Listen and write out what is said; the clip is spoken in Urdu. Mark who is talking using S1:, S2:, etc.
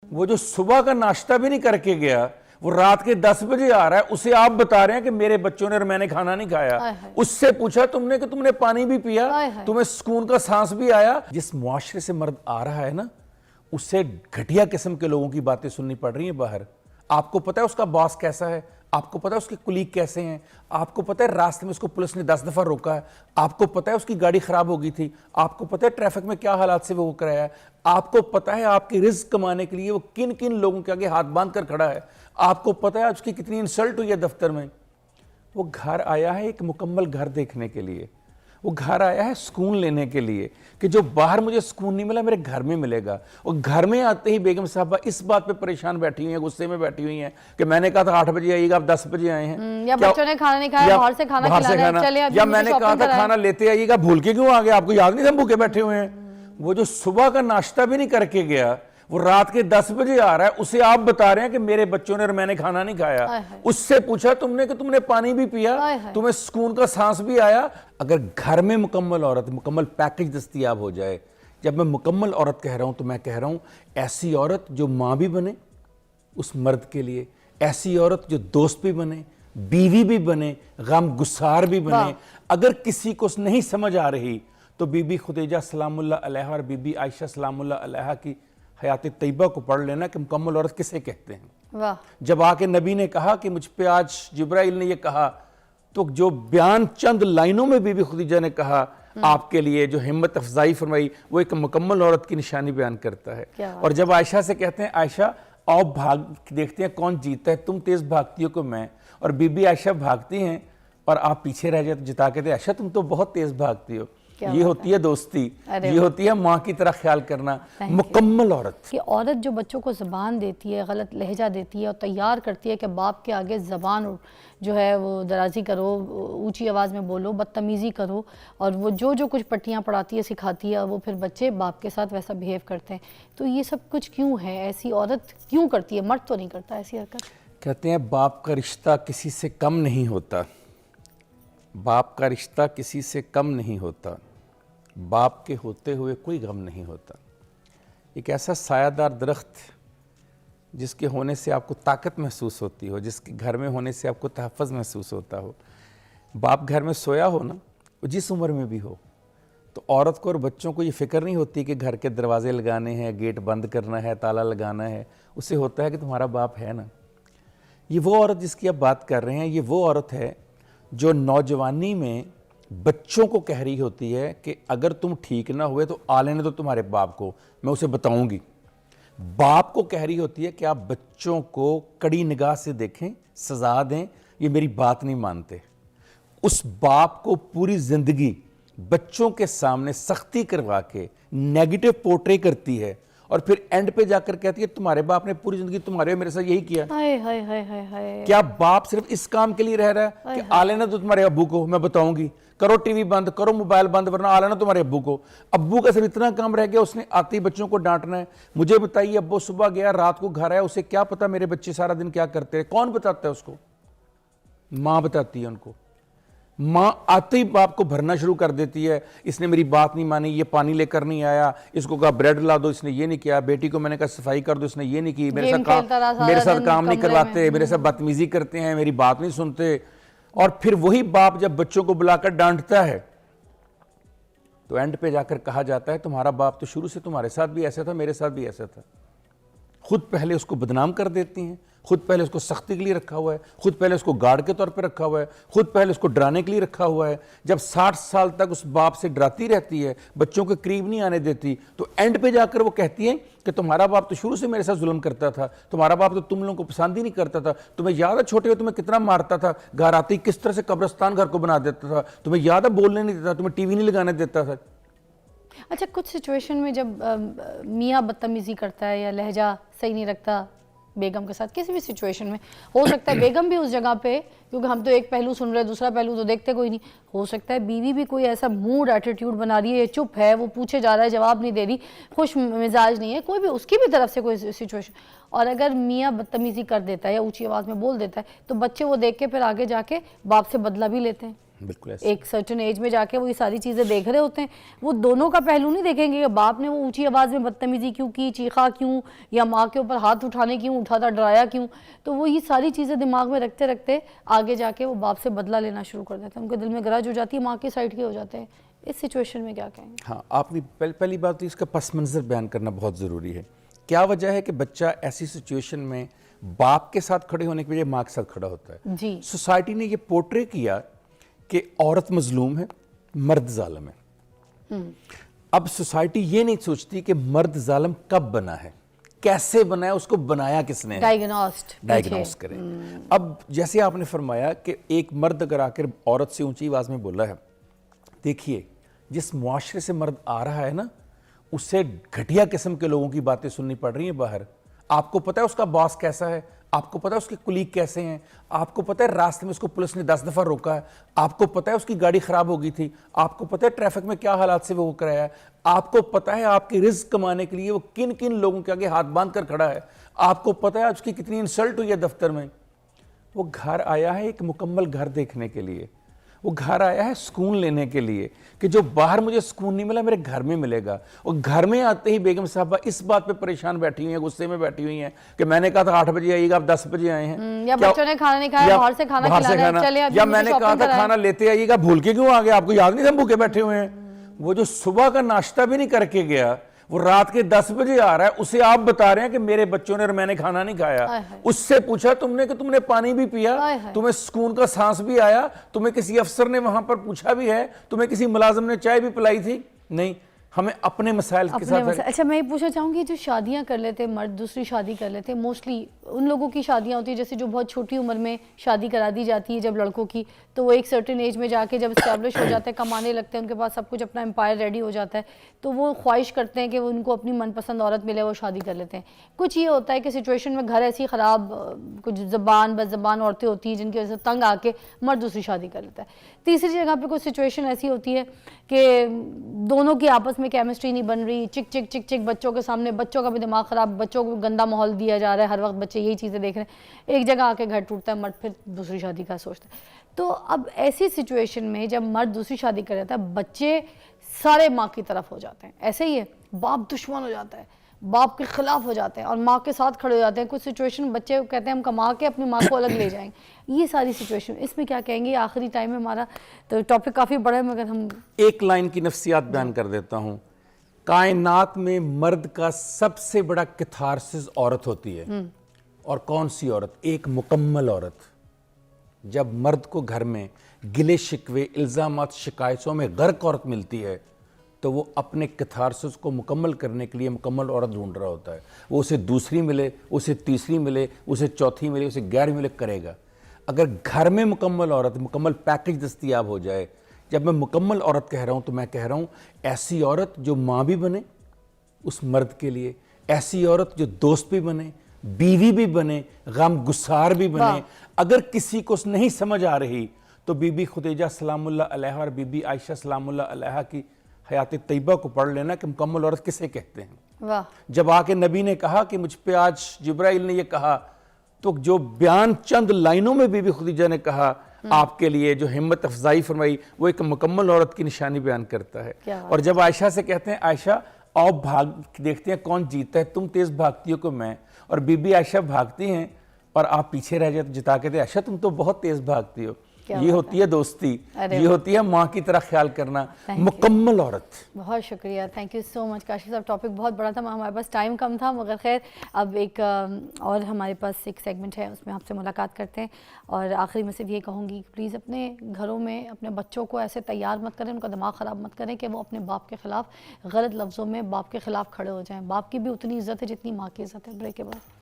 S1: وہ جو صبح کا ناشتہ بھی نہیں کر کے گیا، وہ رات کے 10 بجے آ رہا ہے، اسے آپ بتا رہے ہیں کہ میرے بچوں نے اور میں نے کھانا نہیں کھایا۔ اس سے پوچھا تم نے کہ تم نے پانی بھی پیا، تمہیں سکون کا سانس بھی آیا؟ جس معاشرے سے مرد آ رہا ہے نا، اس سے گھٹیا قسم کے لوگوں کی باتیں سننی پڑ رہی ہیں باہر۔ آپ کو پتا ہے اس کا باس کیسا ہے، آپ کو پتا ہے اس کے کلیگ کیسے ہیں، آپ کو پتا ہے راستے میں اس کو پولیس نے 10 دفعہ روکا ہے، آپ کو پتا ہے اس کی گاڑی خراب ہو گئی تھی، آپ کو پتا ہے ٹریفک میں کیا حالات سے وہ کرایا ہے، آپ کو پتا ہے آپ کی رزق کمانے کے لیے وہ کن کن لوگوں کے آگے ہاتھ باندھ کر کھڑا ہے، آپ کو پتا ہے اس کی کتنی انسلٹ ہوئی ہے دفتر میں۔ وہ گھر آیا ہے ایک مکمل گھر دیکھنے کے لیے، وہ گھر آیا ہے سکون لینے کے لیے کہ جو باہر مجھے سکون نہیں ملا میرے گھر میں ملے گا۔ اور گھر میں آتے ہی بیگم صاحبہ اس بات پہ پریشان بیٹھی ہوئی ہیں، غصے میں بیٹھی ہوئی ہیں کہ میں نے کہا تھا 8 بجے آئیے گا، آپ 10 بجے آئے ہیں،
S2: یا بچوں نے کھانا نہیں کھایا، باہر سے کھانا کھلانا ہے، چلے ابھی
S1: یا میں نے کہا تھا کھانا لیتے آئیے گا، بھول کے کیوں آ گئے، آپ کو یاد نہیں تھا ہم بھوکے بیٹھے ہوئے ہیں؟ وہ جو صبح کا ناشتہ بھی نہیں کر کے گیا، وہ رات کے 10 بجے آ رہا ہے، اسے آپ بتا رہے ہیں کہ میرے بچوں نے اور میں نے کھانا نہیں کھایا۔ اس سے پوچھا تم نے کہ تم نے پانی بھی پیا، تمہیں سکون کا سانس بھی آیا؟ اگر گھر میں مکمل عورت، مکمل پیکج دستیاب ہو جائے، جب میں مکمل عورت کہہ رہا ہوں تو میں کہہ رہا ہوں ایسی عورت جو ماں بھی بنے اس مرد کے لیے، ایسی عورت جو دوست بھی بنے، بیوی بھی بنے، غم گسار بھی بنے۔ اگر کسی کو نہیں سمجھ آ رہی تو بی بی خدیجہ سلام اللہ علیہ اور بی بی عائشہ سلام اللہ علیہ کی حیات طیبہ کو پڑھ لینا کہ مکمل عورت کسے کہتے ہیں۔ جب آ کے نبی نے کہا کہ مجھ پہ آج جبرائیل نے یہ کہا، تو جو بیان چند لائنوں میں بی بی خدیجہ نے کہا آپ کے لیے، جو ہمت افزائی فرمائی، وہ ایک مکمل عورت کی نشانی بیان کرتا ہے۔ اور جب عائشہ سے کہتے ہیں عائشہ آؤ بھاگ دیکھتے ہیں کون جیتا ہے، تم تیز بھاگتی ہو کہ میں، اور بی بی عائشہ بھاگتی ہیں اور آپ پیچھے رہ جاتے، جتا کے عائشہ تم تو بہت تیز بھاگتی ہو۔ یہ ہوتی ہے دوستی، یہ ہوتی ہے ماں کی طرح خیال کرنا، مکمل عورت۔
S2: کہ عورت جو بچوں کو زبان دیتی ہے، غلط لہجہ دیتی ہے اور تیار کرتی ہے کہ باپ کے آگے زبان جو ہے وہ درازی کرو، اونچی آواز میں بولو، بدتمیزی کرو، اور وہ جو کچھ پٹیاں پڑھاتی ہے سکھاتی ہے، وہ پھر بچے باپ کے ساتھ ویسا بیہیو کرتے ہیں۔ تو یہ سب کچھ کیوں ہے؟ ایسی عورت کیوں کرتی ہے؟ مرد تو نہیں کرتا ایسی حرکت۔
S1: کہتے ہیں باپ کا رشتہ کسی سے کم نہیں ہوتا، باپ کا رشتہ کسی سے کم نہیں ہوتا، باپ کے ہوتے ہوئے کوئی غم نہیں ہوتا۔ ایک ایسا سایہ دار درخت جس کے ہونے سے آپ کو طاقت محسوس ہوتی ہو، جس کے گھر میں ہونے سے آپ کو تحفظ محسوس ہوتا ہو، باپ گھر میں سویا ہو نا، وہ جس عمر میں بھی ہو، تو عورت کو اور بچوں کو یہ فکر نہیں ہوتی کہ گھر کے دروازے لگانے ہیں، گیٹ بند کرنا ہے، تالا لگانا ہے، اسے ہوتا ہے کہ تمہارا باپ ہے نا۔ یہ وہ عورت جس کی آپ بات کر رہے ہیں، یہ وہ عورت ہے جو نوجوانی میں بچوں کو کہہ رہی ہوتی ہے کہ اگر تم ٹھیک نہ ہوئے تو آ لینے دو تمہارے باپ کو، میں اسے بتاؤں گی۔ باپ کو کہہ رہی ہوتی ہے کہ آپ بچوں کو کڑی نگاہ سے دیکھیں، سزا دیں، یہ میری بات نہیں مانتے۔ اس باپ کو پوری زندگی بچوں کے سامنے سختی کروا کے نیگیٹو پورٹری کرتی ہے، اور پھر اینڈ پہ جا کر کہتی ہے تمہارے باپ نے پوری زندگی تمہارے میرے ساتھ یہی کیا۔ کیا باپ صرف اس کام کے لیے رہ رہا ہے کہ آ لینا تو تمہارے ابو کو، میں بتاؤں گی، کرو ٹی وی بند، کرو موبائل بند، ورنہ آ لینا تمہارے ابو کو۔ ابو کا صرف اتنا کام رہ گیا، اس نے آتے ہی بچوں کو ڈانٹنا ہے۔ مجھے بتائیے ابو صبح گیا رات کو گھر آیا، اسے کیا پتا میرے بچے سارا دن کیا کرتے ہیں؟ کون بتاتا ہے اس کو؟ ماں بتاتی ہے ان کو۔ ماں آتے ہی باپ کو بھرنا شروع کر دیتی ہے، اس نے میری بات نہیں مانی، یہ پانی لے کر نہیں آیا، اس کو کہا بریڈ لا دو، اس نے یہ نہیں کیا، بیٹی کو میں نے کہا صفائی کر دو، اس نے یہ نہیں کی، میرے ساتھ کام نہیں کرواتے، میرے ساتھ بدتمیزی کرتے ہیں، میری بات نہیں سنتے۔ اور پھر وہی باپ جب بچوں کو بلا کر ڈانٹتا ہے تو اینڈ پہ جا کر کہا جاتا ہے تمہارا باپ تو شروع سے تمہارے ساتھ بھی ایسا تھا، میرے ساتھ بھی ایسا تھا۔ خود پہلے اس کو بدنام کر دیتی ہیں، خود پہلے اس کو سختی کے لیے رکھا ہوا ہے، خود پہلے اس کو گارڈ کے طور پہ رکھا ہوا ہے، خود پہلے اس کو ڈرانے کے لیے رکھا ہوا ہے۔ جب 60 سال تک اس باپ سے ڈراتی رہتی ہے، بچوں کے قریب نہیں آنے دیتی، تو اینڈ پہ جا کر وہ کہتی ہیں کہ تمہارا باپ تو شروع سے میرے ساتھ ظلم کرتا تھا، تمہارا باپ تو تم لوگوں کو پسند ہی نہیں کرتا تھا، تمہیں یاد ہے چھوٹے ہو تمہیں کتنا مارتا تھا، گھر آتے ہی کس طرح سے قبرستان گھر کو بنا دیتا تھا، تمہیں یاد ہے بولنے نہیں دیتا، تمہیں ٹی وی نہیں لگانے دیتا تھا۔
S2: اچھا، کچھ سچویشن میں جب میاں بدتمیزی کرتا ہے یا لہجہ صحیح نہیں رکھتا بیگم کے ساتھ، کسی بھی سچویشن میں، ہو سکتا ہے بیگم بھی اس جگہ پہ، کیونکہ ہم تو ایک پہلو سن رہے ہیں، دوسرا پہلو تو دیکھتے کوئی نہیں، ہو سکتا ہے بیوی بھی کوئی ایسا موڈ ایٹیٹیوڈ بنا رہی ہے، یہ چپ ہے، وہ پوچھے جا رہا ہے جواب نہیں دے رہی، خوش مزاج نہیں ہے، کوئی بھی اس کی بھی طرف سے کوئی سچویشن، اور اگر میاں بدتمیزی کر دیتا ہے یا اونچی آواز میں بول دیتا ہے تو بچے وہ دیکھ کے پھر آگے جا کے باپ سے بدلہ بھی لیتے ہیں۔
S1: بالکل ایسے
S2: ایک سرٹن ایج میں جا کے وہ یہ ساری چیزیں دیکھ رہے ہوتے ہیں. وہ دونوں کا پہلو نہیں دیکھیں گے کہ باپ نے وہ اونچی آواز میں بدتمیزی کیوں کی, چیخا کیوں, یا ماں کے اوپر ہاتھ اٹھانے کیوں اٹھا تھا, ڈرایا کیوں. تو وہ یہ ساری چیزیں دماغ میں رکھتے رکھتے آگے جا کے وہ باپ سے بدلہ لینا شروع کر دیتے ہیں. ان کے دل میں گرج ہو جاتی ہے, ماں کی سائڈ کے ہو جاتے ہیں. اس سچویشن میں کیا کہیں گے؟
S1: ہاں, آپ نے پہلی بات تو اس کا پس منظر بیان کرنا بہت ضروری ہے. کیا وجہ ہے کہ بچہ ایسی سچویشن میں باپ کے ساتھ کھڑے ہونے کے بجائے ماں کے ساتھ کھڑا ہوتا ہے؟
S2: جی,
S1: سوسائٹی نے یہ پورٹرے کیا کہ عورت مظلوم ہے, مرد ظالم ہے. اب سوسائٹی یہ نہیں سوچتی کہ مرد ظالم کب بنا ہے, کیسے بنا ہے, اس کو بنایا کس نے, ڈائیگنوس کریں. اب جیسے آپ نے فرمایا کہ ایک مرد اگر آ کر عورت سے اونچی آواز میں بولا ہے, دیکھیے جس معاشرے سے مرد آ رہا ہے نا, اس سے گھٹیا قسم کے لوگوں کی باتیں سننی پڑ رہی ہیں باہر. آپ کو پتہ ہے اس کا باس کیسا ہے, آپ کو پتہ ہے اس کے کلیگ کیسے ہیں, آپ کو پتہ ہے راستے میں اس کو پولیس نے 10 دفعہ روکا ہے, آپ کو پتہ ہے اس کی گاڑی خراب ہو گئی تھی, آپ کو پتہ ہے ٹریفک میں کیا حالات سے وہ کرایا ہے, آپ کو پتہ ہے آپ کی رزق کمانے کے لیے وہ کن کن لوگوں کے آگے ہاتھ باندھ کر کھڑا ہے, آپ کو پتہ ہے اس کی کتنی انسلٹ ہوئی ہے دفتر میں. وہ گھر آیا ہے ایک مکمل گھر دیکھنے کے لیے, وہ گھر آیا ہے سکون لینے کے لیے کہ جو باہر مجھے سکون نہیں ملا میرے گھر میں ملے گا. اور گھر میں آتے ہی بیگم صاحبہ اس بات پہ پریشان بیٹھی ہوئی ہیں, غصے میں بیٹھی ہوئی ہیں کہ میں نے کہا تھا 8 بجے آئیے گا, آپ 10 بجے آئے ہیں,
S2: یا بچوں نے کھانا نہیں کھایا, باہر سے کھانا کھلانا ہے, چلے ابھی
S1: یا میں نے کہا تھا کھانا لیتے آئیے گا, بھول کے کیوں آ گئے, آپ کو یاد نہیں تھا ہم بھوکے بیٹھے ہوئے ہیں. وہ جو صبح کا ناشتہ بھی نہیں کر کے گیا, وہ رات کے 10 بجے آ رہا ہے, اسے آپ بتا رہے ہیں کہ میرے بچوں نے اور میں نے کھانا نہیں کھایا. اس سے پوچھا تم نے کہ تم نے پانی بھی پیا, تمہیں سکون کا سانس بھی آیا, تمہیں کسی افسر نے وہاں پر پوچھا بھی ہے, تمہیں کسی ملازم نے چائے بھی پلائی تھی؟ نہیں. ہمیں اپنے مسائل کے ساتھ.
S2: اچھا, میں یہ پوچھنا چاہوں گی جو شادیاں کر لیتے مرد, دوسری شادی کر لیتے, موسٹلی ان لوگوں کی شادیاں ہوتی ہیں جیسے جو بہت چھوٹی عمر میں شادی کرا دی جاتی ہے جب لڑکوں کی, تو وہ ایک سرٹن ایج میں جا کے جب اسٹیبلش ہو جاتے ہیں, کمانے لگتے ہیں, ان کے پاس سب کچھ اپنا امپائر ریڈی ہو جاتا ہے, تو وہ خواہش کرتے ہیں کہ وہ ان کو اپنی من پسند عورت ملے, وہ شادی کر لیتے ہیں. کچھ یہ ہوتا ہے کہ سچویشن میں گھر ایسی خراب, کچھ بد زبان عورتیں ہوتی ہیں جن کی وجہ سے تنگ آ کے مرد دوسری شادی کر لیتا ہے. تیسری جگہ پہ کچھ سچویشن ایسی ہوتی ہے کہ دونوں کی آپس میں کیمسٹری نہیں بن رہی, چک چک چک چک بچوں کے سامنے, بچوں کا بھی دماغ خراب, بچوں کو گندا ماحول دیا جا رہا ہے, ہر وقت بچے یہی چیزیں دیکھ رہے ہیں, ایک جگہ آ کے گھر ٹوٹتا ہے, مرد پھر دوسری شادی کا سوچتا ہے. تو اب ایسی سچویشن میں جب مرد دوسری شادی کر لیتا ہے, بچے سارے ماں کی طرف ہو جاتے ہیں, ایسے ہی ہے, باپ دشمن ہو جاتا ہے, باپ کے خلاف ہو جاتے ہیں اور ماں کے ساتھ کھڑے ہو جاتے ہیں. کچھ سچویشن بچے کہتے ہیں ہم کما کے اپنی ماں کو الگ لے جائیں. یہ ساری سچویشن, اس میں کیا کہیں گے؟ آخری ٹائم ہے ہمارا, تو ٹاپک کافی بڑا ہے, مگر ہم
S1: ایک لائن کی نفسیات بیان کر دیتا ہوں. کائنات میں مرد کا سب سے بڑا کیتھارسس عورت ہوتی ہے. اور کون سی عورت؟ ایک مکمل عورت. جب مرد کو گھر میں گلے شکوے, الزامات, شکایتوں میں غرق عورت ملتی ہے تو وہ اپنے کیتھارسس کو مکمل کرنے کے لیے مکمل عورت ڈھونڈ رہا ہوتا ہے. وہ اسے دوسری ملے, اسے تیسری ملے, اسے چوتھی ملے, اسے 11ویں ملے, کرے گا. اگر گھر میں مکمل عورت, مکمل پیکج دستیاب ہو جائے, جب میں مکمل عورت کہہ رہا ہوں تو میں کہہ رہا ہوں ایسی عورت جو ماں بھی بنے اس مرد کے لیے, ایسی عورت جو دوست بھی بنے, بیوی بھی بنے, غم گسار بھی بنے. اگر کسی کو نہیں سمجھ آ رہی تو بی بی خدیجہ سلام اللہ علیہا اور بی بی عائشہ سلام اللہ علیہا کی حیات طیبہ کو پڑھ لینا کہ مکمل عورت کسے کہتے ہیں. جب آ کے نبی نے کہا کہ مجھ پہ آج جبرائیل نے یہ کہا, تو جو بیان چند لائنوں میں بی بی خدیجہ نے کہا آپ کے لیے, جو ہمت افزائی فرمائی, وہ ایک مکمل عورت کی نشانی بیان کرتا ہے. اور جب عائشہ سے کہتے ہیں عائشہ آؤ بھاگ دیکھتے ہیں کون جیتا ہے, تم تیز بھاگتی ہو کہ میں, اور بی بی عائشہ بھاگتی ہیں اور آپ پیچھے رہ جاتے, جتا کے عائشہ تم تو بہت تیز بھاگتی ہو. یہ ہوتی ہے دوستی, یہ ہوتی ہے ماں کی طرح خیال کرنا, مکمل عورت.
S2: بہت شکریہ, تھینک یو سو مچ کاشف صاحب. ٹاپک بہت بڑا تھا, ہمارے پاس ٹائم کم تھا, مگر خیر اب ایک اور ہمارے پاس ایک سیگمنٹ ہے, اس میں آپ سے ملاقات کرتے ہیں. اور آخری میں صرف یہ کہوں گی کہ پلیز اپنے گھروں میں اپنے بچوں کو ایسے تیار مت کریں, ان کا دماغ خراب مت کریں کہ وہ اپنے باپ کے خلاف غلط لفظوں میں باپ کے خلاف کھڑے ہو جائیں. باپ کی بھی اتنی عزت ہے جتنی ماں کی عزت ہے. بریک کے بعد